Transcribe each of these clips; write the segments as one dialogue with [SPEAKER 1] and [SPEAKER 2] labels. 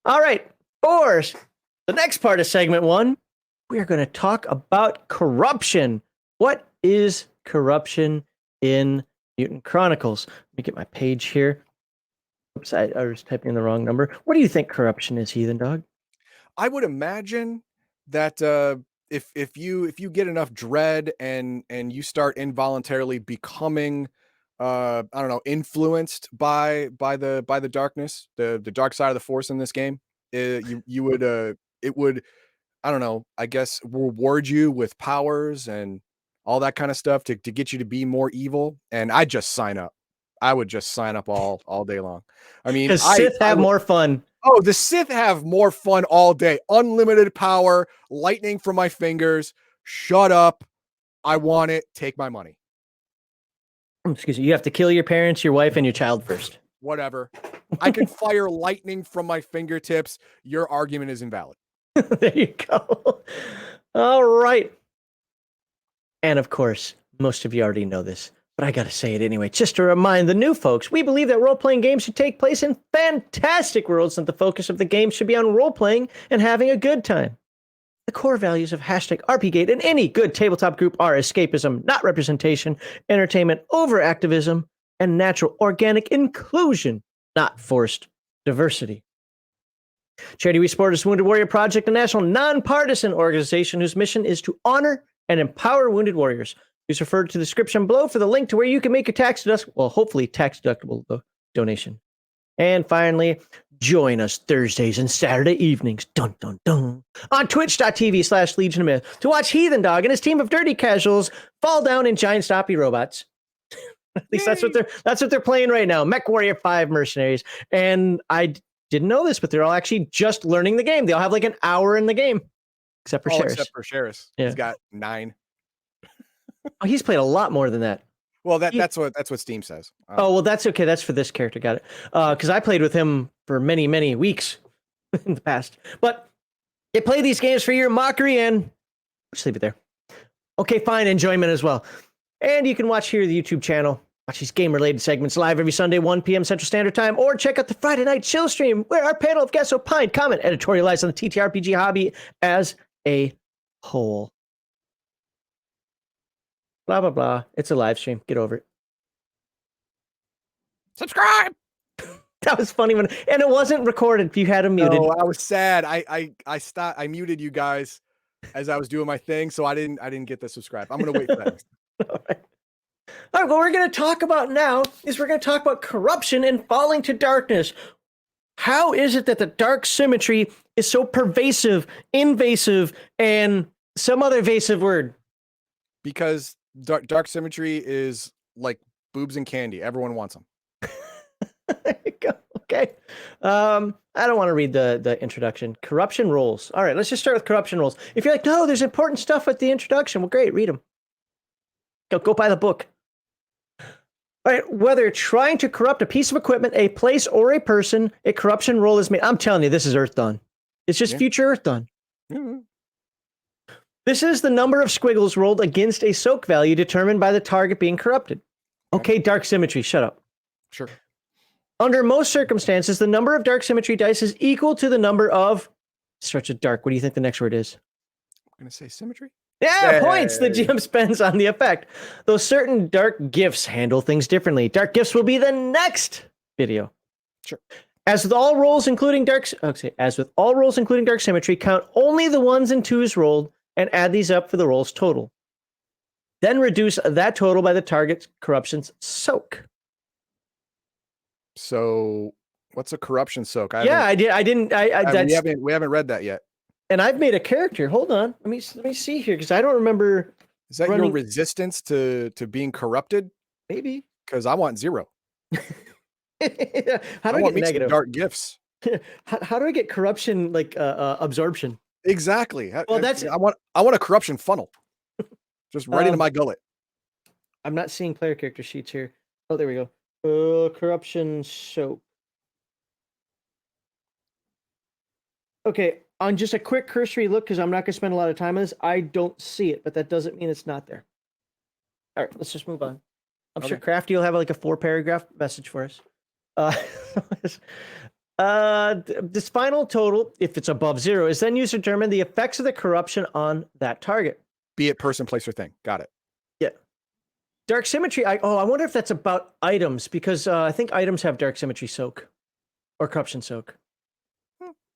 [SPEAKER 1] All right, for the next part of segment 1, we are going to talk about corruption. What is corruption in Mutant Chronicles? Let me get my page here. Oops, I was typing in the wrong number. What do you think corruption is, Heathen Dog?
[SPEAKER 2] I would imagine that if you get enough dread and you start involuntarily becoming I don't know, influenced by the darkness, the dark side of the force in this game, you would it would, I don't know, I guess reward you with powers and all that kind of stuff to get you to be more evil. And I just sign up. I would just sign up all day long. I mean,
[SPEAKER 1] Because Sith have more fun.
[SPEAKER 2] Oh, the Sith have more fun all day. Unlimited power, lightning from my fingers. Shut up. I want it. Take my money.
[SPEAKER 1] Excuse me. You have to kill your parents, your wife, and your child first.
[SPEAKER 2] Whatever. I can fire lightning from my fingertips. Your argument is invalid.
[SPEAKER 1] There you go. All right. And of course, most of you already know this, but I got to say it anyway, just to remind the new folks, we believe that role-playing games should take place in fantastic worlds, and the focus of the game should be on role-playing and having a good time. The core values of #RPGate and any good tabletop group are escapism, not representation, entertainment over activism, and natural organic inclusion, not forced diversity. Charity We Support is Wounded Warrior Project, a national nonpartisan organization whose mission is to honor and empower wounded warriors. Please refer to the description below for the link to where you can make a hopefully tax deductible donation. And finally, join us Thursdays and Saturday evenings, on twitch.tv/legionofmyth to watch Heathen Dog and his team of dirty casuals fall down in giant stoppy robots. At least that's what they're playing right now. Mech Warrior 5 Mercenaries. And I didn't know this, but they're all actually just learning the game. They all have like an hour in the game. Except for Sheris.
[SPEAKER 2] Except for Sheris. Yeah. He's got 9.
[SPEAKER 1] Oh, he's played a lot more than that.
[SPEAKER 2] Well, that's what Steam says.
[SPEAKER 1] Well, that's okay. That's for this character. Got it. Because I played with him for many, many weeks in the past. But they play these games for your mockery, and just leave it there. Okay, fine. Enjoyment as well. And you can watch here the YouTube channel. Watch these game-related segments live every Sunday, 1 p.m. Central Standard Time, or check out the Friday Night Chill stream, where our panel of guests opine, comment, editorialize on the TTRPG hobby as a whole. Blah, blah, blah. It's a live stream. Get over it.
[SPEAKER 2] Subscribe!
[SPEAKER 1] That was funny and it wasn't recorded if you had him muted.
[SPEAKER 2] No, I was sad. I muted you guys as I was doing my thing, so I didn't get the subscribe. I'm gonna wait for that.
[SPEAKER 1] All right. What we're going to talk about now is we're going to talk about corruption and falling to darkness. How is it that the Dark Symmetry is so pervasive, invasive, and some other evasive word?
[SPEAKER 2] Because Dark Symmetry is like boobs and candy. Everyone wants them.
[SPEAKER 1] There you go. Okay. I don't want to read the introduction. Corruption rules. All right, let's just start with corruption rules. If you're like, no, there's important stuff at the introduction. Well, great, read them. Go buy the book. All right, whether trying to corrupt a piece of equipment, a place, or a person, a corruption roll is made. I'm telling you, this is Earth Dawn. It's just future Earth Dawn. Mm-hmm. This is the number of squiggles rolled against a soak value determined by the target being corrupted. Okay, Dark Symmetry, shut up.
[SPEAKER 2] Sure.
[SPEAKER 1] Under most circumstances, the number of Dark Symmetry dice is equal to the number of... Starts with dark. What do you think the next word is?
[SPEAKER 2] I'm going to say symmetry.
[SPEAKER 1] Yeah, points the GM spends on the effect. Though certain dark gifts handle things differently. Dark gifts will be the next video.
[SPEAKER 2] Sure.
[SPEAKER 1] As with all rolls, including Dark Symmetry, count only the 1s and 2s rolled and add these up for the roll's total. Then reduce that total by the target's corruption's soak.
[SPEAKER 2] So, what's a corruption soak?
[SPEAKER 1] We haven't
[SPEAKER 2] read that yet.
[SPEAKER 1] And I've made a character. Hold on. Let me see here, because I don't remember.
[SPEAKER 2] Is that your resistance to being corrupted?
[SPEAKER 1] Maybe.
[SPEAKER 2] Because I want 0.
[SPEAKER 1] How do I get negative?
[SPEAKER 2] Dark gifts.
[SPEAKER 1] How do I get corruption absorption?
[SPEAKER 2] Exactly.
[SPEAKER 1] Well,
[SPEAKER 2] I want a corruption funnel. Just right into my gullet.
[SPEAKER 1] I'm not seeing player character sheets here. Oh, there we go. Corruption soak. Okay, on just a quick cursory look, because I'm not going to spend a lot of time on this, I don't see it, but that doesn't mean it's not there. All right, let's just move on. I'm sure Crafty will have like a 4-paragraph message for us. This final total, if it's above 0, is then used to determine the effects of the corruption on that target.
[SPEAKER 2] Be it person, place, or thing. Got it.
[SPEAKER 1] Yeah. Dark Symmetry. I wonder if that's about items, because I think items have Dark Symmetry soak or corruption soak.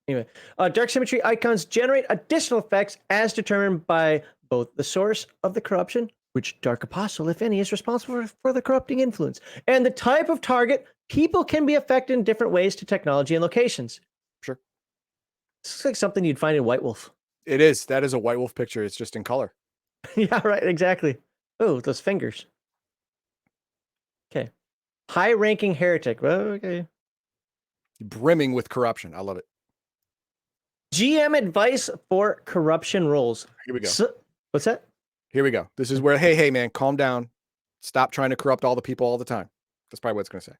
[SPEAKER 1] Anyway, Dark Symmetry icons generate additional effects as determined by both the source of the corruption, which Dark Apostle, if any, is responsible for the corrupting influence, and the type of target. People can be affected in different ways to technology and locations.
[SPEAKER 2] Sure.
[SPEAKER 1] This looks like something you'd find in White Wolf.
[SPEAKER 2] It is. That is a White Wolf picture. It's just in color.
[SPEAKER 1] Yeah, right. Exactly. Oh, those fingers. Okay. High-ranking heretic. Well, okay.
[SPEAKER 2] Brimming with corruption. I love it.
[SPEAKER 1] GM advice for corruption roles.
[SPEAKER 2] Here we go.
[SPEAKER 1] What's that?
[SPEAKER 2] Here we go. This is where, hey, man, calm down. Stop trying to corrupt all the people all the time. That's probably what it's going to say.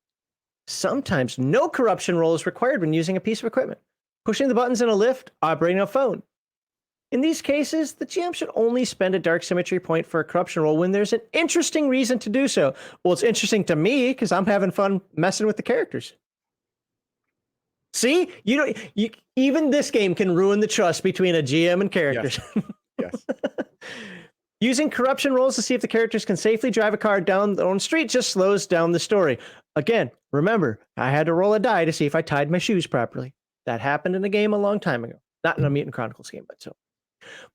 [SPEAKER 1] Sometimes no corruption role is required when using a piece of equipment. Pushing the buttons in a lift, operating a phone. In these cases, the GM should only spend a Dark Symmetry point for a corruption roll when there's an interesting reason to do so. Well, it's interesting to me because I'm having fun messing with the characters. See, even this game can ruin the trust between a GM and characters.
[SPEAKER 2] Yes.
[SPEAKER 1] Using corruption rolls to see if the characters can safely drive a car down their own street just slows down the story. Again, remember, I had to roll a die to see if I tied my shoes properly. That happened in a game a long time ago. Not in a Mutant Chronicles game,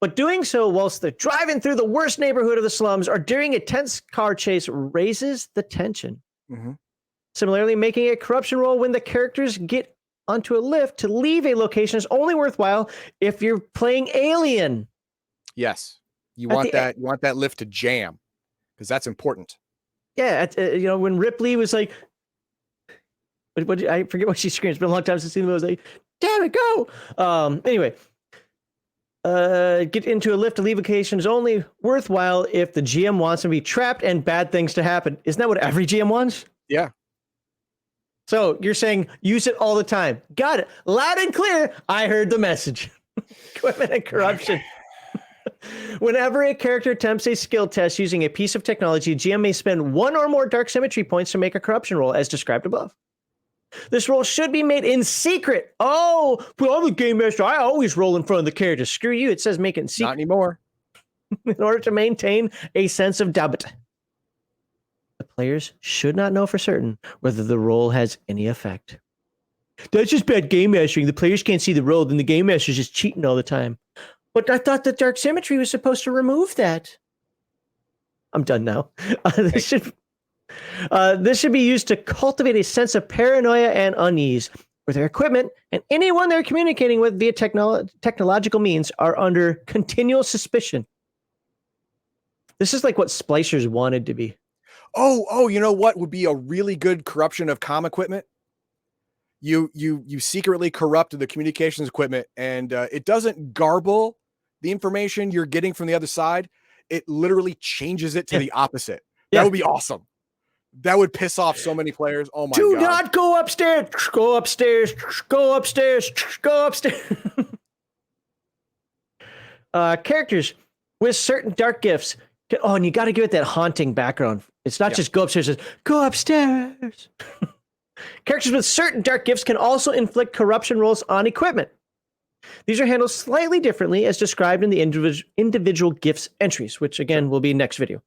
[SPEAKER 1] but doing so whilst they're driving through the worst neighborhood of the slums or during a tense car chase raises the tension.
[SPEAKER 2] Mm-hmm.
[SPEAKER 1] Similarly, making a corruption roll when the characters get onto a lift to leave a location is only worthwhile if you're playing Alien.
[SPEAKER 2] Yes. You want that lift to jam because that's important.
[SPEAKER 1] Yeah, when Ripley was like, I forget what she screams. It's been a long time since I've seen the movie. I was like, damn it, go. Anyway, get into a lift to leave location is only worthwhile if the GM wants them to be trapped and bad things to happen. Isn't that what every GM wants?
[SPEAKER 2] Yeah.
[SPEAKER 1] So you're saying use it all the time. Got it. Loud and clear. I heard the message. Equipment and corruption. Whenever a character attempts a skill test using a piece of technology, GM may spend 1 or more Dark Symmetry points to make a corruption roll, as described above. This roll should be made in secret. Oh, well, I'm the game master. I always roll in front of the character. Screw you. It says make it in secret.
[SPEAKER 2] Not anymore.
[SPEAKER 1] In order to maintain a sense of doubt. The players should not know for certain whether the roll has any effect. That's just bad game mastering. The players can't see the roll, then the game master's just cheating all the time. But I thought that Dark Symmetry was supposed to remove that. I'm done now. This should be used to cultivate a sense of paranoia and unease, where their equipment and anyone they're communicating with via technological means are under continual suspicion. This is like what Splicers wanted to be.
[SPEAKER 2] Oh, you know what would be a really good corruption of comm equipment? You secretly corrupt the communications equipment, and it doesn't garble the information you're getting from the other side. It literally changes it to the opposite. That would be awesome. That would piss off so many players. Oh my God.
[SPEAKER 1] Do not go upstairs. Go upstairs. Go upstairs. Go upstairs. Characters with certain dark gifts. Oh, and you got to give it that haunting background. It's not just go upstairs. It's go upstairs. Characters with certain dark gifts can also inflict corruption rolls on equipment. These are handled slightly differently as described in the individual gifts entries, which again will be next video.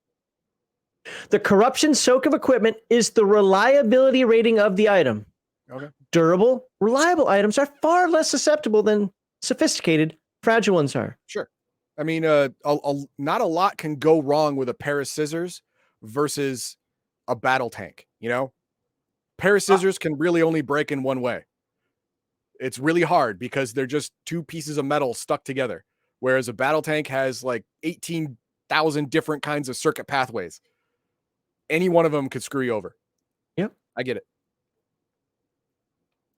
[SPEAKER 1] The corruption soak of equipment is the reliability rating of the item.
[SPEAKER 2] Okay.
[SPEAKER 1] Durable, reliable items are far less susceptible than sophisticated, fragile ones are.
[SPEAKER 2] Sure. I mean, not a lot can go wrong with a pair of scissors versus a battle tank, you know? Pair of scissors can really only break in one way. It's really hard because they're just 2 pieces of metal stuck together. Whereas a battle tank has like 18,000 different kinds of circuit pathways. Any one of them could screw you over.
[SPEAKER 1] Yep.
[SPEAKER 2] I get it.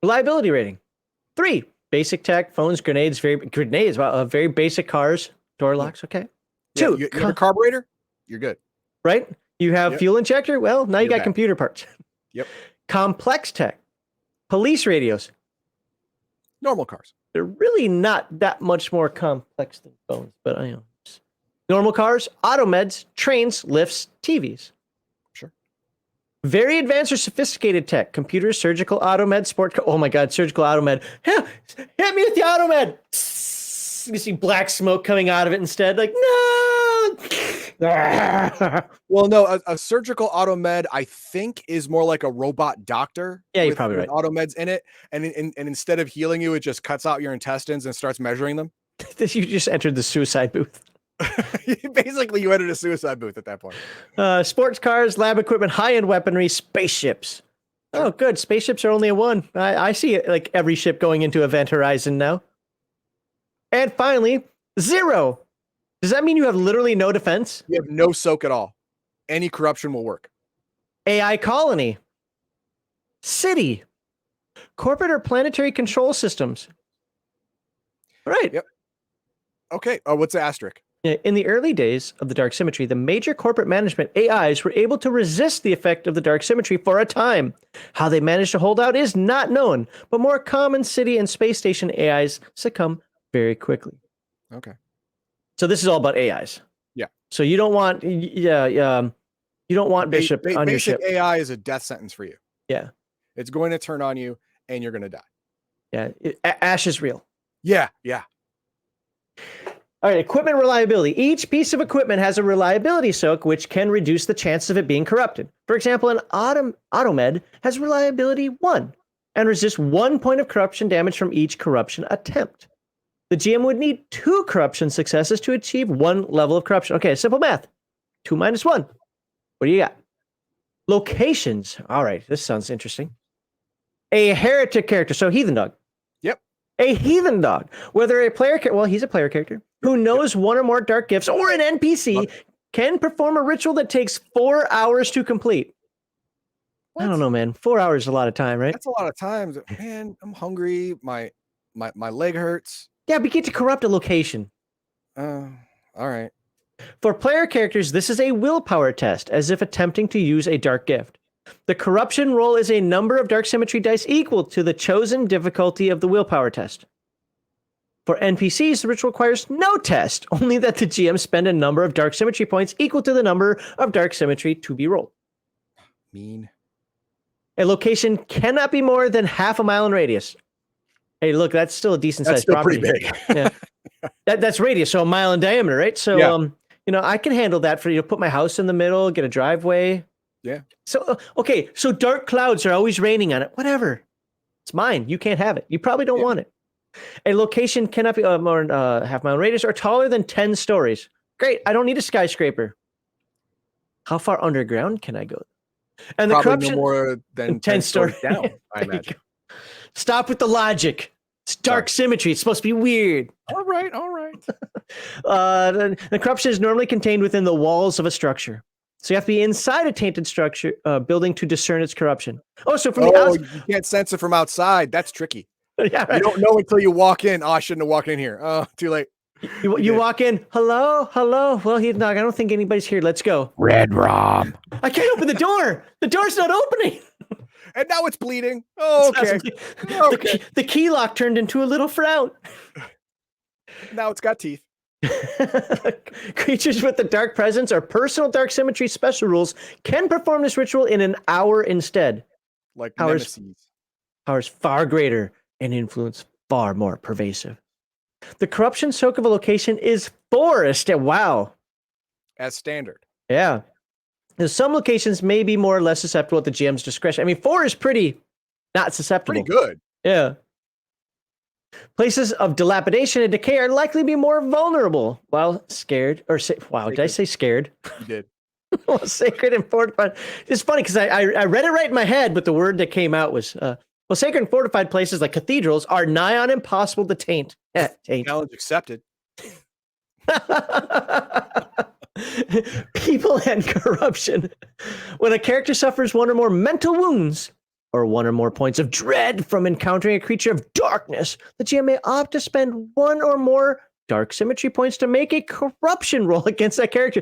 [SPEAKER 1] Reliability rating. 3. Basic tech, phones, grenades, very basic cars, door locks. Okay. 2.
[SPEAKER 2] You have a carburetor? You're good.
[SPEAKER 1] Right? You have fuel injector? Well, now you got computer parts.
[SPEAKER 2] Yep.
[SPEAKER 1] Complex tech. Police radios.
[SPEAKER 2] Normal cars.
[SPEAKER 1] They're really not that much more complex than phones, but I know. Normal cars, auto meds, trains, lifts, TVs.
[SPEAKER 2] Sure.
[SPEAKER 1] Very advanced or sophisticated tech, computers, surgical, automed, oh my God, surgical automed. Hit me with the automed. You see black smoke coming out of it instead. Like, no.
[SPEAKER 2] Well, no, a surgical automed, I think, is more like a robot doctor.
[SPEAKER 1] Yeah, you're
[SPEAKER 2] with,
[SPEAKER 1] probably
[SPEAKER 2] with
[SPEAKER 1] right.
[SPEAKER 2] automeds in it. And instead of healing you, it just cuts out your intestines and starts measuring them.
[SPEAKER 1] You just entered the suicide booth.
[SPEAKER 2] Basically, you entered a suicide booth at that point.
[SPEAKER 1] Sports cars, lab equipment, high-end weaponry, spaceships. Oh, good. Spaceships are only a one. I see it like every ship going into Event Horizon now. And finally, 0. Does that mean you have literally no defense?
[SPEAKER 2] You have no soak at all. Any corruption will work.
[SPEAKER 1] AI colony. City. Corporate or planetary control systems. Right.
[SPEAKER 2] Yep. Okay. Oh, what's the asterisk?
[SPEAKER 1] In the early days of the Dark Symmetry, the major corporate management AIs were able to resist the effect of the Dark Symmetry for a time. How they managed to hold out is not known, but more common city and space station AIs succumb very quickly.
[SPEAKER 2] Okay.
[SPEAKER 1] So this is all about AIs.
[SPEAKER 2] Yeah.
[SPEAKER 1] So you don't want, you don't want Bishop on your ship.
[SPEAKER 2] Basic AI is a death sentence for you.
[SPEAKER 1] Yeah.
[SPEAKER 2] It's going to turn on you, and you're going to die.
[SPEAKER 1] Yeah. Ash is real.
[SPEAKER 2] Yeah. Yeah.
[SPEAKER 1] All right, equipment reliability. Each piece of equipment has a reliability soak, which can reduce the chances of it being corrupted. For example, an automed has reliability 1 and resists 1 point of corruption damage from each corruption attempt. The GM would need 2 corruption successes to achieve 1 level of corruption. Okay, simple math. 2 minus 1. What do you got? Locations. All right, this sounds interesting. A heretic character, so heathen dog.
[SPEAKER 2] Yep.
[SPEAKER 1] A heathen dog. Whether a player, well, he's a player character who knows 1 or more dark gifts, or an NPC can perform a ritual that takes 4 hours to complete. What? I don't know, man. 4 hours is a lot of time, right?
[SPEAKER 2] That's a lot of times. Man, I'm hungry. My leg hurts.
[SPEAKER 1] Yeah, but get to corrupt a location.
[SPEAKER 2] All right.
[SPEAKER 1] For player characters, this is a willpower test, as if attempting to use a dark gift. The corruption roll is a number of Dark Symmetry dice equal to the chosen difficulty of the willpower test. For NPCs, the ritual requires no test, only that the GM spend a number of Dark Symmetry points equal to the number of Dark Symmetry to be rolled.
[SPEAKER 2] Mean.
[SPEAKER 1] A location cannot be more than half a mile in radius. Hey, look, that's still a decent sized property.
[SPEAKER 2] Pretty big.
[SPEAKER 1] Yeah. That's radius, so a mile in diameter, right? So,
[SPEAKER 2] yeah.
[SPEAKER 1] I can handle that for you. Put my house in the middle, get a driveway.
[SPEAKER 2] Yeah.
[SPEAKER 1] So, okay, so dark clouds are always raining on it. Whatever. It's mine. You can't have it. You probably don't want it. A location cannot be more than half mile radius or taller than 10 stories. Great. I don't need a skyscraper. How far underground can I go? And
[SPEAKER 2] probably
[SPEAKER 1] the corruption
[SPEAKER 2] no more than 10 stories down, I imagine.
[SPEAKER 1] Stop with the logic. It's Dark Symmetry. It's supposed to be weird.
[SPEAKER 2] All right.
[SPEAKER 1] The corruption is normally contained within the walls of a structure. So you have to be inside a tainted structure building to discern its corruption. Oh, so from the outside,
[SPEAKER 2] you can't sense it from outside. That's tricky.
[SPEAKER 1] Yeah, right.
[SPEAKER 2] You don't know until you walk in. Oh, I shouldn't have walked in here. Oh, too late.
[SPEAKER 1] You walk in. Hello. Well, he's not. I don't think anybody's here. Let's go.
[SPEAKER 2] Red Rom.
[SPEAKER 1] I can't open the door. The door's not opening.
[SPEAKER 2] And now it's bleeding. Oh, okay.
[SPEAKER 1] The key lock turned into a little frown.
[SPEAKER 2] Now it's got teeth.
[SPEAKER 1] Creatures with the dark presence or personal Dark Symmetry special rules can perform this ritual in an hour instead.
[SPEAKER 2] Like nemesis.
[SPEAKER 1] Powers far greater and influence far more pervasive. The corruption soak of a location is 4. Wow.
[SPEAKER 2] As standard.
[SPEAKER 1] Yeah. Now, some locations may be more or less susceptible at the GM's discretion. I mean, 4 is pretty not susceptible.
[SPEAKER 2] Pretty good.
[SPEAKER 1] Yeah. Places of dilapidation and decay are likely to be more vulnerable while scared or wow, did I say scared?
[SPEAKER 2] You did.
[SPEAKER 1] Well, sacred and fortified. It's funny because I read it right in my head, but the word that came out was sacred and fortified places like cathedrals are nigh on impossible to taint.
[SPEAKER 2] Challenge accepted.
[SPEAKER 1] People and corruption. When a character suffers 1 or more mental wounds or 1 or more points of dread from encountering a creature of darkness, the GM may opt to spend 1 or more Dark Symmetry points to make a corruption roll against that character.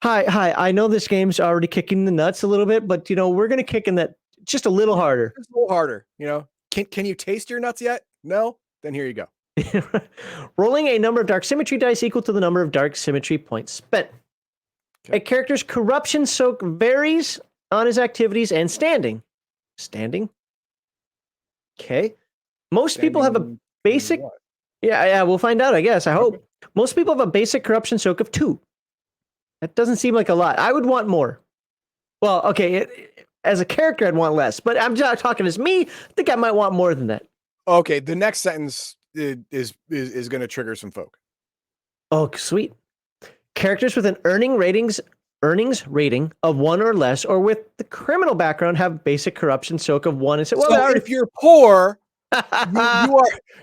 [SPEAKER 1] Hi. I know this game's already kicking the nuts a little bit, but we're going to kick in that just a little harder.
[SPEAKER 2] Just a little harder. Can you taste your nuts yet? No? Then here you go.
[SPEAKER 1] Rolling a number of Dark Symmetry dice equal to the number of Dark Symmetry points spent. Okay. A character's corruption soak varies on his activities and standing. Standing? Okay. Most people have a
[SPEAKER 2] Standing
[SPEAKER 1] basic...
[SPEAKER 2] what?
[SPEAKER 1] Yeah, we'll find out, I guess. I hope.
[SPEAKER 2] Okay.
[SPEAKER 1] Most people have a basic corruption soak of 2. That doesn't seem like a lot. I would want more. Well, okay, as a character, I'd want less. But I'm just talking as me. I think I might want more than that.
[SPEAKER 2] Okay, the next sentence is going to trigger some folk.
[SPEAKER 1] Oh, sweet. Characters with an earnings rating of 1 or less, or with the criminal background, have basic corruption soak of 1. And say, well,
[SPEAKER 2] so if you're poor,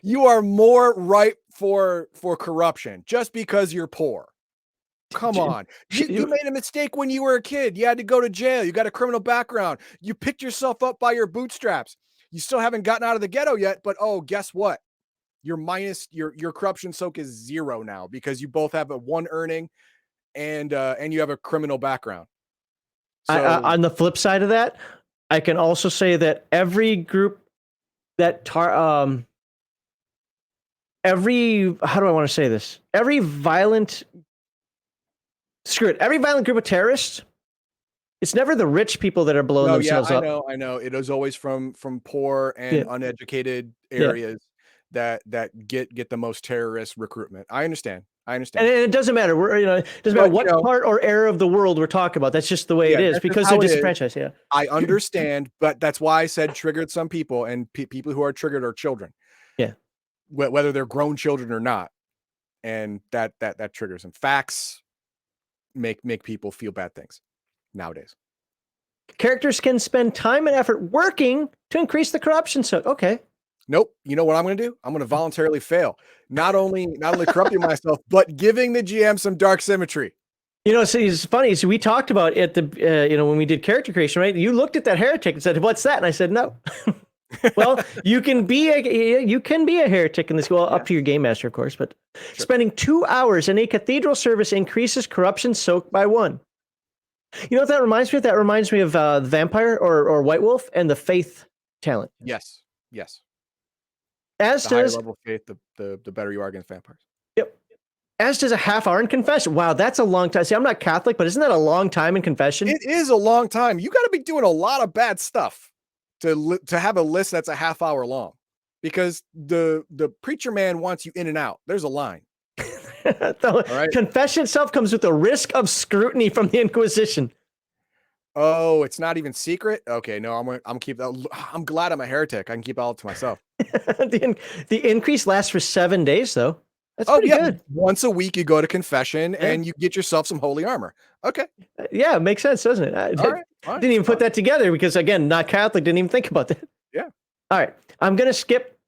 [SPEAKER 2] you are more ripe for corruption just because you're poor. Come on. You made a mistake when you were a kid. You had to go to jail. You got a criminal background. You picked yourself up by your bootstraps. You still haven't gotten out of the ghetto yet, but oh, guess what? Your corruption soak is 0 now because you both have a 1 earning and you have a criminal background. So
[SPEAKER 1] on the flip side of that, I can also say that every group that every violent group of terrorists, it's never the rich people that are blowing themselves up.
[SPEAKER 2] I know. It is always from poor and uneducated areas that get the most terrorist recruitment. I understand. And it
[SPEAKER 1] doesn't matter. It doesn't matter what part or era of the world we're talking about. That's just the way it is because they're disenfranchised. Yeah,
[SPEAKER 2] I understand, but that's why I said triggered some people, and people who are triggered are children.
[SPEAKER 1] Yeah,
[SPEAKER 2] whether they're grown children or not, and that triggers them. Facts make people feel bad things nowadays.
[SPEAKER 1] Characters can spend time and effort working to increase the corruption. So, okay.
[SPEAKER 2] Nope. You know what I'm going to do? I'm going to voluntarily fail. Not only corrupting myself, but giving the GM some dark symmetry.
[SPEAKER 1] So it's funny. So we talked about at the, when we did character creation, right? You looked at that heretic and said, "What's that?" And I said, "No." Well, you can be a heretic in this. Well, up to your game master, of course. But spending 2 hours in a cathedral service increases corruption soak by 1. You know what that reminds me of? That reminds me of Vampire or White Wolf and the faith talent.
[SPEAKER 2] Yes.
[SPEAKER 1] As
[SPEAKER 2] the
[SPEAKER 1] does
[SPEAKER 2] higher level faith, the better you are against vampires.
[SPEAKER 1] Yep. As does a half hour in confession. Wow, that's a long time. See, I'm not Catholic, but isn't that a long time in confession?
[SPEAKER 2] It is a long time. You got to be doing a lot of bad stuff to have a list that's a half hour long, because the preacher man wants you in and out. There's a line.
[SPEAKER 1] All right. Confession itself comes with the risk of scrutiny from the Inquisition.
[SPEAKER 2] Oh, it's not even secret. Okay, no, I'm glad I'm a heretic. I can keep it all to myself.
[SPEAKER 1] the increase lasts for 7 days, though. That's pretty good.
[SPEAKER 2] Once a week, you go to confession and you get yourself some holy armor. Okay.
[SPEAKER 1] Yeah, it makes sense, doesn't it? I didn't even put that together because, again, not Catholic, didn't even think about that.
[SPEAKER 2] Yeah.
[SPEAKER 1] All right. I'm going to skip.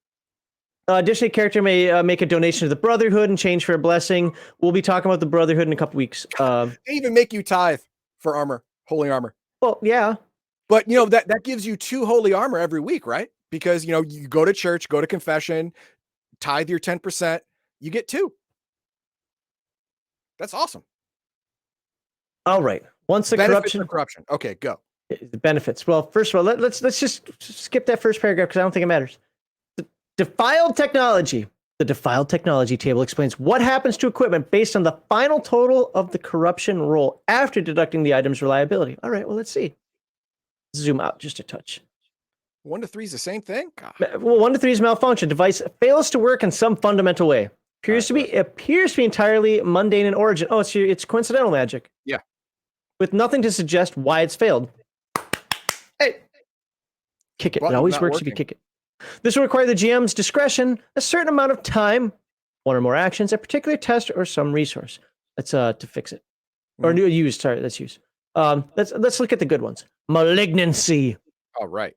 [SPEAKER 1] Additionally, a character may make a donation to the Brotherhood in change for a blessing. We'll be talking about the Brotherhood in a couple weeks.
[SPEAKER 2] They even make you tithe for armor, holy armor.
[SPEAKER 1] Well, yeah.
[SPEAKER 2] But, that gives you 2 holy armor every week, right? Because, you go to church, go to confession, tithe your 10%, you get 2. That's awesome.
[SPEAKER 1] All right. Once the
[SPEAKER 2] corruption. Okay, go.
[SPEAKER 1] The benefits. Well, first of all, let's just skip that first paragraph because I don't think it matters. Defiled technology. The defiled technology table explains what happens to equipment based on the final total of the corruption roll after deducting the item's reliability. All right, well, let's see. Zoom out just a touch.
[SPEAKER 2] 1 to 3 is the same thing?
[SPEAKER 1] God. Well, 1 to 3 is malfunction. Device fails to work in some fundamental way. Appears to be entirely mundane in origin. Oh, it's coincidental magic.
[SPEAKER 2] Yeah.
[SPEAKER 1] With nothing to suggest why it's failed. Hey, kick it. It always works if you kick it. This will require the GM's discretion, a certain amount of time, 1 or more actions, a particular test, or some resource. That's to fix it. Or use. Sorry, let's use. Let's look at the good ones. Malignancy.
[SPEAKER 2] All right.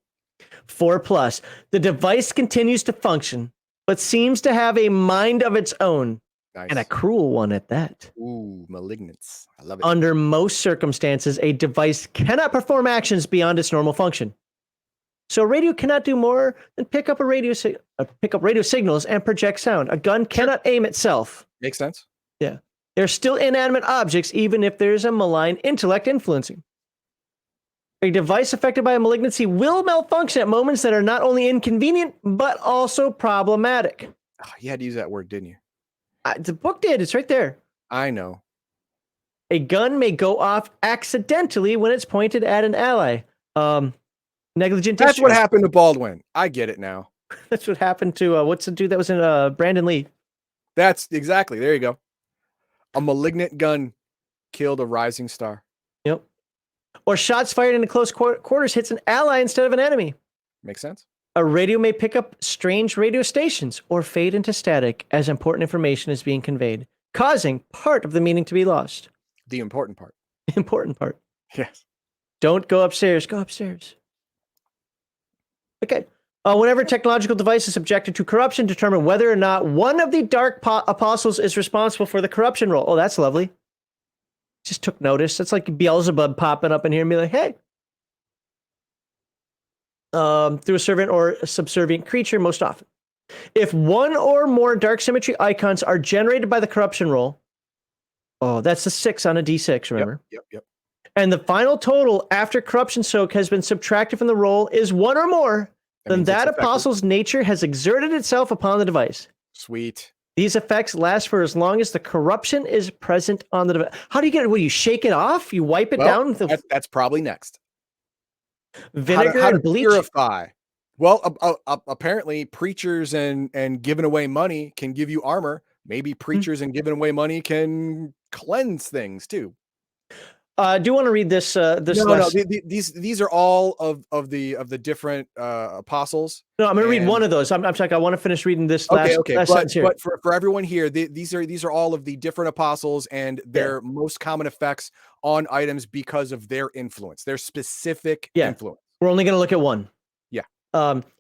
[SPEAKER 1] 4+. The device continues to function, but seems to have a mind of its own.
[SPEAKER 2] Nice.
[SPEAKER 1] And a cruel one at that.
[SPEAKER 2] Ooh, malignance. I love it.
[SPEAKER 1] Under most circumstances, a device cannot perform actions beyond its normal function. So a radio cannot do more than pick up radio signals and project sound. A gun cannot aim itself.
[SPEAKER 2] Makes sense.
[SPEAKER 1] Yeah. They're still inanimate objects, even if there's a malign intellect influencing. A device affected by a malignancy will malfunction at moments that are not only inconvenient, but also problematic.
[SPEAKER 2] Oh, you had to use that word, didn't you?
[SPEAKER 1] The book did. It's right there.
[SPEAKER 2] I know.
[SPEAKER 1] A gun may go off accidentally when it's pointed at an ally. Negligent
[SPEAKER 2] That's
[SPEAKER 1] discharge.
[SPEAKER 2] what happened to Baldwin. I get it now.
[SPEAKER 1] That's what happened to what's the dude that was in Brandon Lee?
[SPEAKER 2] That's exactly. There you go. A malignant gun killed a rising star.
[SPEAKER 1] Yep. Or shots fired into close quarters hits an ally instead of an enemy.
[SPEAKER 2] Makes sense.
[SPEAKER 1] A radio may pick up strange radio stations or fade into static as important information is being conveyed, causing part of the meaning to be lost.
[SPEAKER 2] The important part.
[SPEAKER 1] The important part.
[SPEAKER 2] Yes.
[SPEAKER 1] Don't go upstairs. Go upstairs. Okay. Whenever a technological device is subjected to corruption, determine whether or not one of the dark apostles is responsible for the corruption roll. Oh, that's lovely. Just took notice. That's like Beelzebub popping up in here and be like, hey. Through a servant or a subservient creature most often. If one or more dark symmetry icons are generated by the corruption roll, oh, that's the 6 on a d6, remember?
[SPEAKER 2] Yep.
[SPEAKER 1] And the final total after corruption soak has been subtracted from the roll is 1 or more, then that apostle's nature has exerted itself upon the device.
[SPEAKER 2] Sweet.
[SPEAKER 1] These effects last for as long as the corruption is present on the device. How do you get it? What, you shake it off? You wipe it down?
[SPEAKER 2] That's probably next.
[SPEAKER 1] Vinegar
[SPEAKER 2] how to
[SPEAKER 1] and bleach?
[SPEAKER 2] purify. Well, apparently preachers and giving away money can give you armor. Maybe preachers and giving away money can cleanse things too.
[SPEAKER 1] I do want to read this.
[SPEAKER 2] No. These are all of the different apostles.
[SPEAKER 1] No, I'm going to read one of those. I'm sorry. I want to finish reading this last sentence here.
[SPEAKER 2] But for everyone here, these are all of the different apostles and their most common effects on items because of their influence, their specific influence.
[SPEAKER 1] We're only going to look at one.
[SPEAKER 2] Yeah.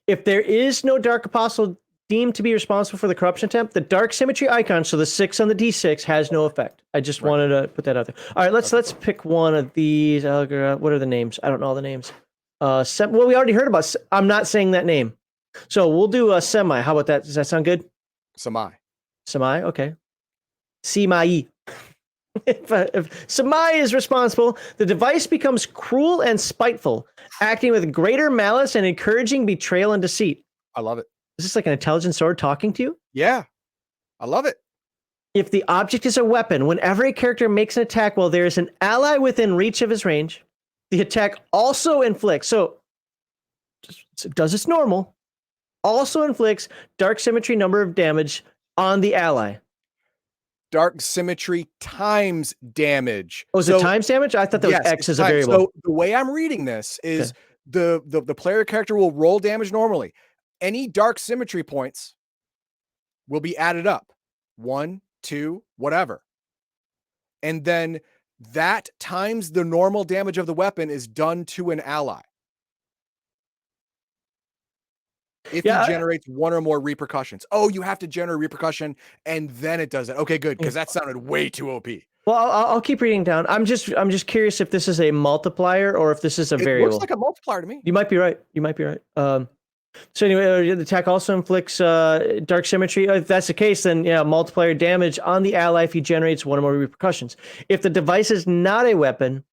[SPEAKER 1] If there is no dark apostle deemed to be responsible for the corruption attempt, the dark symmetry icon, so the 6 on the d6, has no effect. I just wanted to put that out there. All right, let's pick one of these. What are the names? I don't know all the names. Well, we already heard about. I'm not saying that name, so we'll do a semi. How about that? Does that sound good?
[SPEAKER 2] Semi.
[SPEAKER 1] Okay. Semi. If Semi is responsible, the device becomes cruel and spiteful, acting with greater malice and encouraging betrayal and deceit.
[SPEAKER 2] I love it.
[SPEAKER 1] Is this like an intelligent sword talking to you?
[SPEAKER 2] Yeah, I love it.
[SPEAKER 1] If the object is a weapon, whenever a character makes an attack while there is an ally within reach of his range, the attack also inflicts, so does its normal, also inflicts dark symmetry number of damage on the ally.
[SPEAKER 2] Dark symmetry times damage.
[SPEAKER 1] Oh, is it times damage? I thought that was X as a variable.
[SPEAKER 2] So the way I'm reading this is the player character will roll damage normally. Any dark symmetry points will be added up. 1, 2, whatever. And then that times the normal damage of the weapon is done to an ally. If he generates 1 or more repercussions. Oh, you have to generate repercussion and then it does it. Okay, good, because that sounded way too OP.
[SPEAKER 1] Well, I'll keep reading down. I'm just curious if this is a multiplier or if this is a variable.
[SPEAKER 2] It looks like a multiplier to me.
[SPEAKER 1] You might be right. So anyway, the attack also inflicts dark symmetry. If that's the case, then multiplier damage on the ally if he generates 1 or more repercussions. If the device is not a weapon,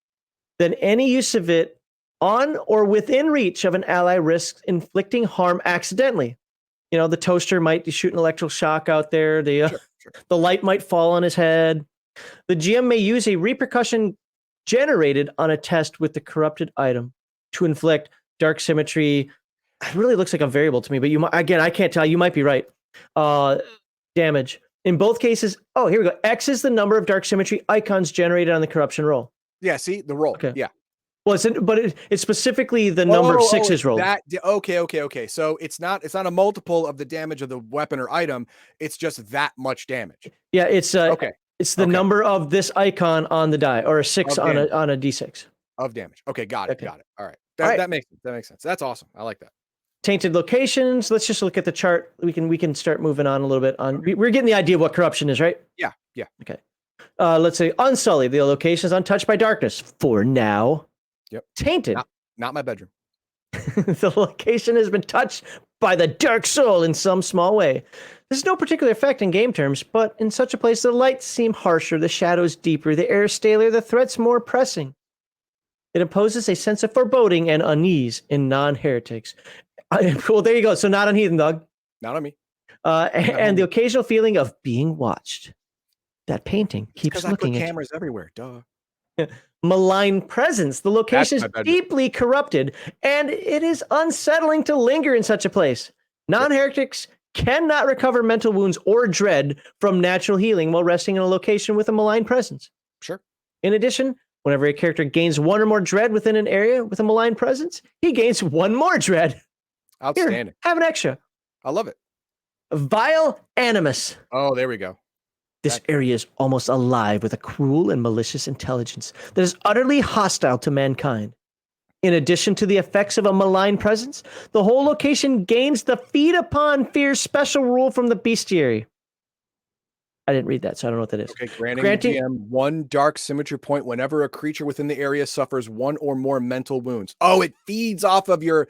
[SPEAKER 1] then any use of it on or within reach of an ally risks inflicting harm accidentally. The toaster might shoot an electrical shock out there. The light might fall on his head. The GM may use a repercussion generated on a test with the corrupted item to inflict dark symmetry. It really looks like a variable to me, but I can't tell. You might be right. Damage. In both cases, here we go. X is the number of dark symmetry icons generated on the corruption roll.
[SPEAKER 2] Yeah, see? The roll.
[SPEAKER 1] Okay.
[SPEAKER 2] Yeah.
[SPEAKER 1] Well, it's specifically the number of 6s rolled.
[SPEAKER 2] Okay. So it's not a multiple of the damage of the weapon or item. It's just that much damage.
[SPEAKER 1] Yeah, it's It's the number of this icon on the die, or a 6 on a d6
[SPEAKER 2] of damage. Okay, got it. All right. That makes sense. That's awesome. I like that.
[SPEAKER 1] Tainted locations. Let's just look at the chart. We can start moving on a little bit. We're getting the idea of what corruption is, right?
[SPEAKER 2] Yeah.
[SPEAKER 1] Okay. Let's say unsullied. The location is untouched by darkness for now.
[SPEAKER 2] Yep.
[SPEAKER 1] Tainted.
[SPEAKER 2] Not my bedroom.
[SPEAKER 1] The location has been touched by the dark soul in some small way. There's no particular effect in game terms, but in such a place, the lights seem harsher, the shadows deeper, the air staler, the threats more pressing. It imposes a sense of foreboding and unease in non-heretics. Well, there you go. So not on heathen, dog.
[SPEAKER 2] Not on me.
[SPEAKER 1] And the occasional feeling of being watched. That painting keeps
[SPEAKER 2] Because I put
[SPEAKER 1] looking at you.
[SPEAKER 2] cameras everywhere. Duh.
[SPEAKER 1] Malign presence. The location is
[SPEAKER 2] my bedroom.
[SPEAKER 1] deeply corrupted, and it is unsettling to linger in such a place. Non-heretics cannot recover mental wounds or dread from natural healing while resting in a location with a malign presence.
[SPEAKER 2] Sure.
[SPEAKER 1] In addition, whenever a character gains one or more dread within an area with a malign presence, he gains one more dread.
[SPEAKER 2] Outstanding.
[SPEAKER 1] Here, have an extra.
[SPEAKER 2] I love it.
[SPEAKER 1] Vile animus.
[SPEAKER 2] Oh, there we go.
[SPEAKER 1] This area is almost alive with a cruel and malicious intelligence that is utterly hostile to mankind. In addition to the effects of a malign presence, the whole location gains the Feed Upon Fear special rule from the bestiary. I didn't read that, so I don't know what that is.
[SPEAKER 2] Okay, granting GM 1 dark symmetry point whenever a creature within the area suffers 1 or more mental wounds. Oh, it feeds off of your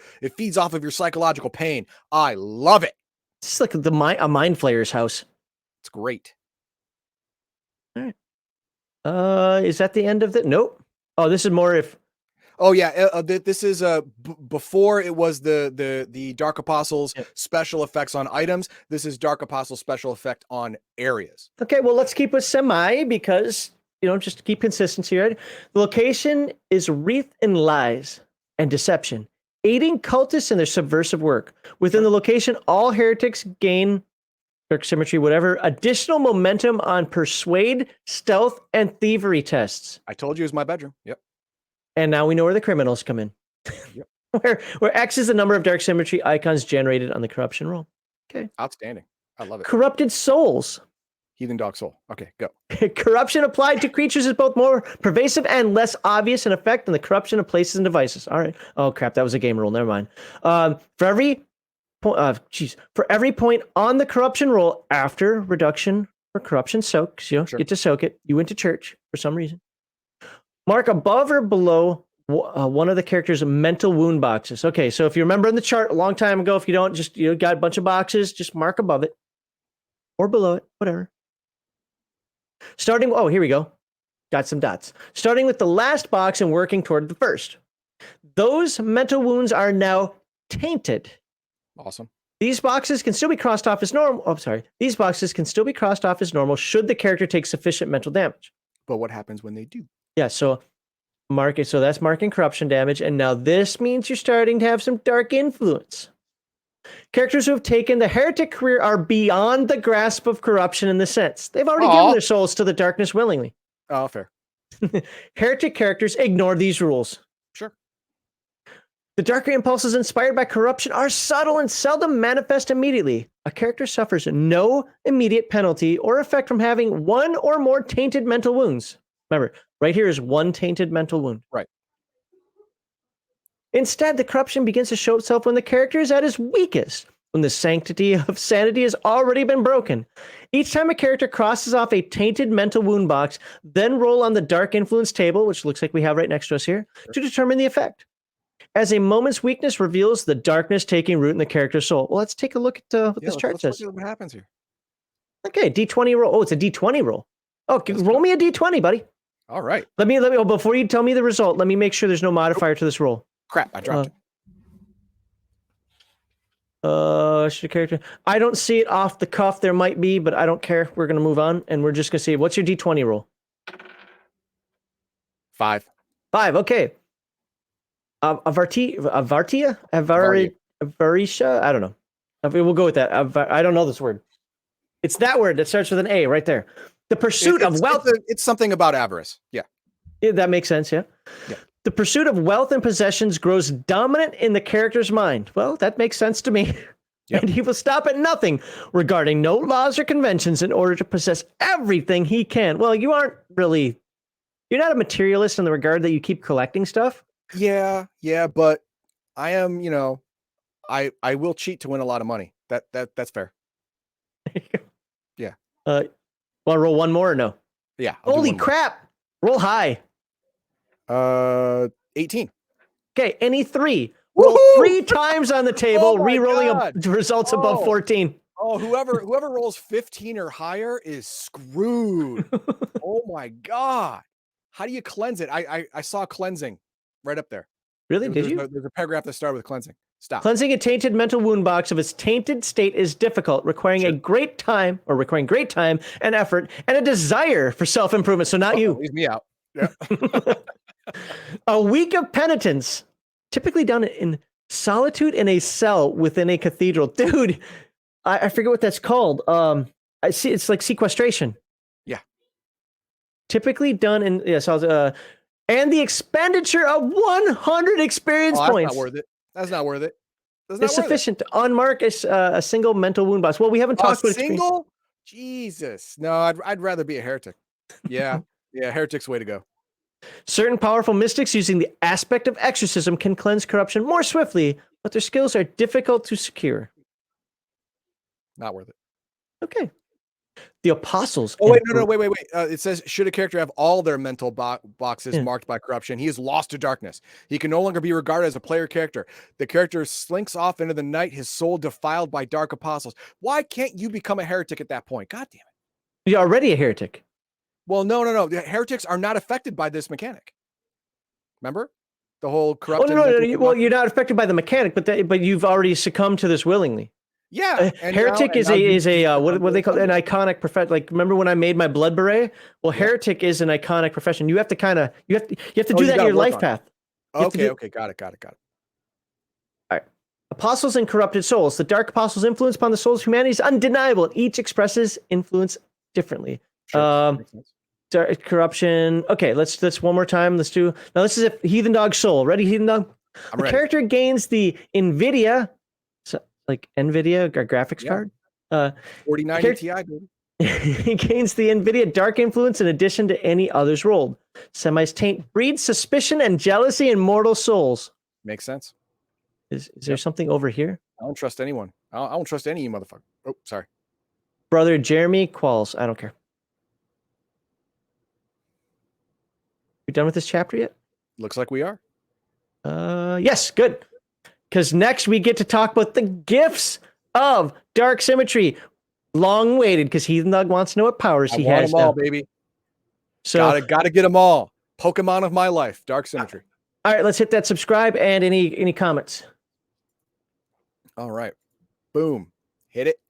[SPEAKER 2] psychological pain. I love it.
[SPEAKER 1] It's like a mind flayer's house.
[SPEAKER 2] It's great.
[SPEAKER 1] All right. Is that the end of it? Nope. Oh, this is more if.
[SPEAKER 2] Oh yeah, this is before it was the Dark Apostles special effects on items. This is Dark Apostle special effect on areas.
[SPEAKER 1] Okay, well let's keep with semi because just to keep consistency, right? The location is wreathed in lies and deception, aiding cultists in their subversive work. Within the location, all heretics gain Dark Symmetry, whatever, additional momentum on persuade, stealth, and thievery tests.
[SPEAKER 2] I told you it was my bedroom. Yep.
[SPEAKER 1] And now we know where the criminals come in. Yep. where X is the number of Dark Symmetry icons generated on the corruption roll. Okay.
[SPEAKER 2] Outstanding. I love it.
[SPEAKER 1] Corrupted souls.
[SPEAKER 2] Heathen dog soul. Okay, go.
[SPEAKER 1] Corruption applied to creatures is both more pervasive and less obvious in effect than the corruption of places and devices. All right. Oh crap, that was a game rule. Never mind. For every point on the corruption roll after reduction for corruption soak, get to soak it. You went to church for some reason. Mark above or below one of the character's mental wound boxes. Okay, so if you remember in the chart a long time ago, if you don't, just got a bunch of boxes, just mark above it or below it, whatever. Here we go. Got some dots. Starting with the last box and working toward the first. Those mental wounds are now tainted.
[SPEAKER 2] Awesome.
[SPEAKER 1] These boxes can still be crossed off as normal. Oh, sorry. These boxes can still be crossed off as normal should the character take sufficient mental damage.
[SPEAKER 2] But what happens when they do?
[SPEAKER 1] Yeah, so mark it. So that's marking corruption damage. And now this means you're starting to have some dark influence. Characters who have taken the heretic career are beyond the grasp of corruption in the sense. They've already given their souls to the darkness willingly.
[SPEAKER 2] Oh, fair.
[SPEAKER 1] Heretic characters ignore these rules.
[SPEAKER 2] Sure.
[SPEAKER 1] The darker impulses inspired by corruption are subtle and seldom manifest immediately. A character suffers no immediate penalty or effect from having one or more tainted mental wounds. Remember, right here is one tainted mental wound.
[SPEAKER 2] Right.
[SPEAKER 1] Instead, the corruption begins to show itself when the character is at his weakest, when the sanctity of sanity has already been broken. Each time a character crosses off a tainted mental wound box, then roll on the dark influence table, which looks like we have right next to us here, to determine the effect. As a moment's weakness reveals the darkness taking root in the character's soul. Well, let's take a look at what this chart says.
[SPEAKER 2] Look at what happens here.
[SPEAKER 1] Okay, D20 roll. Oh, it's a D20 roll. Oh, roll me a D20, buddy.
[SPEAKER 2] All right.
[SPEAKER 1] Let me. Before you tell me the result, let me make sure there's no modifier to this roll.
[SPEAKER 2] Crap, I dropped
[SPEAKER 1] it. Should a character? I don't see it off the cuff. There might be, but I don't care. We're gonna move on, and we're just gonna see. What's your D20 roll?
[SPEAKER 2] 5.
[SPEAKER 1] 5. Okay. Avarisha? I don't know. We'll go with that. I don't know this word. It's that word that starts with an A right there. The pursuit of wealth.
[SPEAKER 2] It's something about avarice. Yeah.
[SPEAKER 1] That makes sense. Yeah. The pursuit of wealth and possessions grows dominant in the character's mind. Well, that makes sense to me. Yep. And he will stop at nothing regarding no laws or conventions in order to possess everything he can. Well, you're not a materialist in the regard that you keep collecting stuff.
[SPEAKER 2] Yeah, but I am, I will cheat to win a lot of money. That's fair. Yeah.
[SPEAKER 1] Want to roll one more or no?
[SPEAKER 2] Yeah.
[SPEAKER 1] Holy crap. Roll high.
[SPEAKER 2] 18.
[SPEAKER 1] Okay, any 3. Roll 3 times on the table, re-rolling results above 14.
[SPEAKER 2] Oh, whoever rolls 15 or higher is screwed. Oh my God. How do you cleanse it? I saw cleansing right up there.
[SPEAKER 1] Really? Did you?
[SPEAKER 2] There's a paragraph that started with cleansing. Stop.
[SPEAKER 1] Cleansing a tainted mental wound box of its tainted state is difficult, requiring great time and effort and a desire for self-improvement. So not you.
[SPEAKER 2] Leave me out. Yeah.
[SPEAKER 1] A week of penitence, typically done in solitude in a cell within a cathedral. Dude, I forget what that's called. I see it's like sequestration.
[SPEAKER 2] Yeah.
[SPEAKER 1] Typically done in and the expenditure of 100 experience points.
[SPEAKER 2] That's not worth it. That's not worth it.
[SPEAKER 1] It's sufficient to unmark a single mental wound box. Well, we haven't talked about
[SPEAKER 2] single. Jesus, no, I'd rather be a heretic. Yeah, yeah, heretic's way to go.
[SPEAKER 1] Certain powerful mystics using the aspect of exorcism can cleanse corruption more swiftly, but their skills are difficult to secure.
[SPEAKER 2] Not worth it.
[SPEAKER 1] Okay. The apostles.
[SPEAKER 2] Oh, wait, no, wait. It says, should a character have all their mental boxes marked by corruption, he is lost to darkness. He can no longer be regarded as a player character. The character slinks off into the night, his soul defiled by dark apostles. Why can't you become a heretic at that point? God damn it.
[SPEAKER 1] You're already a heretic.
[SPEAKER 2] Well, no. The heretics are not affected by this mechanic. Remember? The whole corrupt.
[SPEAKER 1] No. Well, you're not affected by the mechanic, but you've already succumbed to this willingly.
[SPEAKER 2] Yeah,
[SPEAKER 1] heretic is a what do they call it? An iconic profession. Like, remember when I made my blood beret? Well, heretic is an iconic profession. You have to you have to do that in your life path.
[SPEAKER 2] Okay, got it.
[SPEAKER 1] All right. Apostles and corrupted souls. The dark apostles' influence upon the souls of humanity is undeniable. Each expresses influence differently.
[SPEAKER 2] Sure.
[SPEAKER 1] Dark corruption. Okay, let's one more time. This is a heathen dog soul. Ready, heathen dog?
[SPEAKER 2] I'm ready.
[SPEAKER 1] Character gains the NVIDIA. Like NVIDIA graphics card.
[SPEAKER 2] 4090 Ti, baby.
[SPEAKER 1] He gains the NVIDIA dark influence in addition to any others rolled. Semi's taint breeds suspicion and jealousy in mortal souls.
[SPEAKER 2] Makes sense.
[SPEAKER 1] Is there something over here?
[SPEAKER 2] I don't trust anyone. I don't trust any motherfucker. Oh, sorry.
[SPEAKER 1] Brother Jeremy Qualls. I don't care. We done with this chapter yet?
[SPEAKER 2] Looks like we are.
[SPEAKER 1] Yes, good. Because next we get to talk about the gifts of Dark Symmetry. Long waited, because Heathen Dog wants to know what powers he has
[SPEAKER 2] them all,
[SPEAKER 1] now.
[SPEAKER 2] baby.
[SPEAKER 1] So
[SPEAKER 2] gotta get them all. Pokemon of my life, Dark Symmetry.
[SPEAKER 1] All right, let's hit that subscribe and any comments.
[SPEAKER 2] All right, boom, hit it.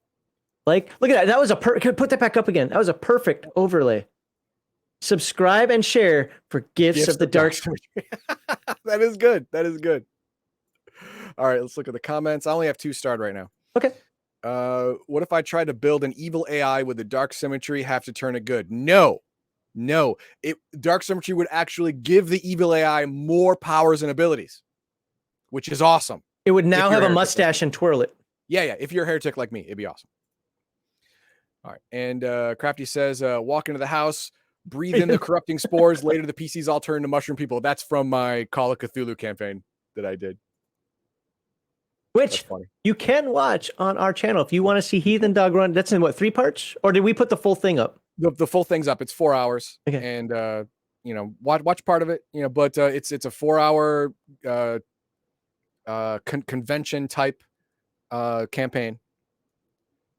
[SPEAKER 1] Like, look at that. That was put that back up again. That was a perfect overlay. Subscribe and share for gifts of the Dark Symmetry.
[SPEAKER 2] That is good. All right, let's look at the comments. I only have 2 starred right now.
[SPEAKER 1] Okay.
[SPEAKER 2] What if I tried to build an evil AI with the Dark Symmetry, have to turn it good? No. Dark Symmetry would actually give the evil AI more powers and abilities, which is awesome.
[SPEAKER 1] It would now have a mustache and twirl it.
[SPEAKER 2] Yeah. If you're a heretic like me, it'd be awesome. All right. And Crafty says, walk into the house, breathe in the corrupting spores. Later, the PCs all turn to mushroom people. That's from my Call of Cthulhu campaign that I did.
[SPEAKER 1] Which you can watch on our channel if you want to see Heathen Dog run. That's in what, 3 parts? Or did we put the full thing up?
[SPEAKER 2] The full thing's up. It's 4 hours.
[SPEAKER 1] Okay.
[SPEAKER 2] And watch part of it. But it's a 4-hour convention type campaign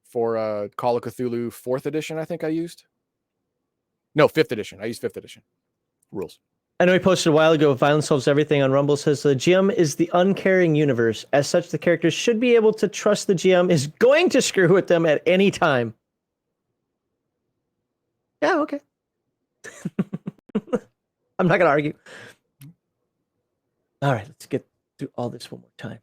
[SPEAKER 2] for Call of Cthulhu 4th edition. I think I used. No, 5th edition. I used 5th edition rules.
[SPEAKER 1] I know he posted a while ago, Violence Solves Everything on Rumble, says the GM is the uncaring universe. As such, the characters should be able to trust the GM is going to screw with them at any time. Yeah, okay. I'm not going to argue. All right, let's get through all this one more time.